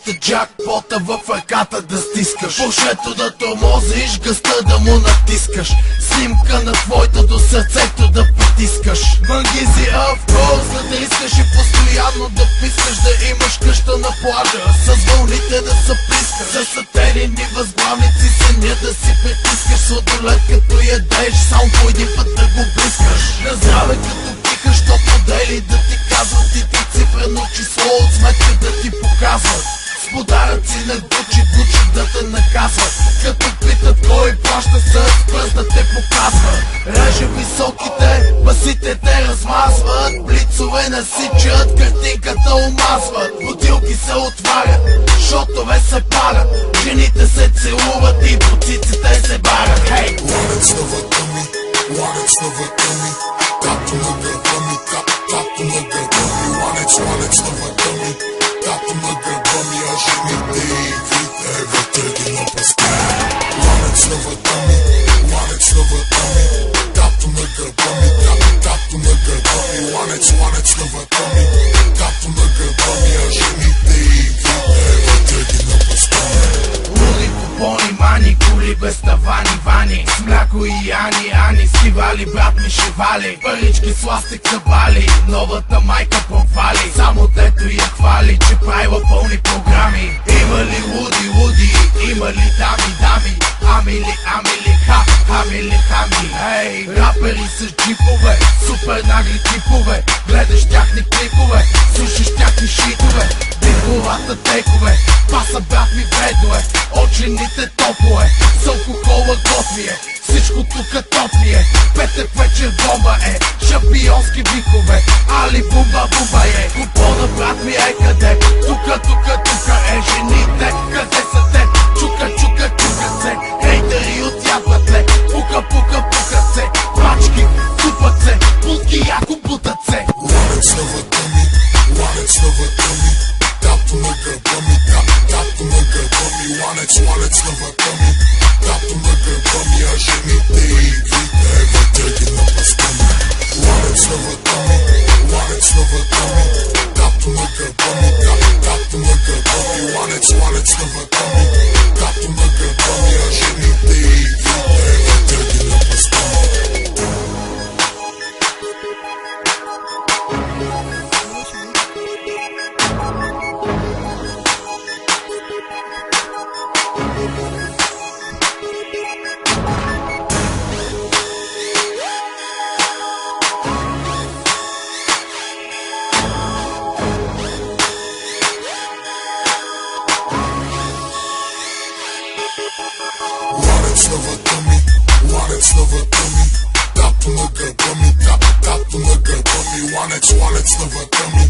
думата джакпота в ръката да стискаш, пушето да тормозиш, гъста да му натискаш, снимка на твоето до сърцето да потискаш. Мангизи авкор, за да искаш и постоянно да пискаш, да имаш къща на плажа, с вълните да се плискаш, за сателени възглавници съня да си притискаш, сладолет като ядеш, само по един път да го блискаш. На здраве като пикаш, то модели да ти казват и ти цифрено число от сметка да ти показват. С подаръци на Гучи да те наказват, като питат кой плаща с пръст да те показва. Реже високите, басите те размазват, блицове насичат, картинката омазват. Бутилки се отварят, шотове се палят, жените се целуват и поциците се барят. Хей! Wanted снова тъми, както на гърба ми, както на гърба ми. Wanted снова тъми, както на гърба ми, а жените и вите въртеги на паска. Wanted снова тъми, както на гърба ми, както на гърба ми. Wanted снова тъми, както на гърба ми, а жените и вите въртеги на паска. Луди, купони, мани, кули без тавани, вани, с мляко и ани, скивали, брат ми шивали, парички с ластик събали, новата майка провали, само дето я хвали, че правила пълни програми. Има ли луди, има ли дами, амили, хами, ей, рапери с джипове, супер нагли типове, гледаш тяхни клипове, слушаш тяхни шитове, битовата текове, паса брат ми вредно е, очените топло е, с алкохола готвие, всичко тука топлие, петък вечер бомба е, шампионски викове, али бумба е, купона брат ми е къде, тука е, жените, къде са те, чука се, хейтери отядват ле, пука се, пачки, тупат се, пулки яко бутат се. Wanted снова тъми, както на гърба ми, както на гърба ми. Wanted снова тъми, както на гърба ми, а жените и вите въртеги на паска ми. Wanted снова тъми, както на гърба ми, както на гърба ми. Wanted снова тъми, както на гърба ми, а жените и вите въртеги на паска ми. Wanted снова тъми, както на гърба ми, както на гърба ми. Wanted снова тъми,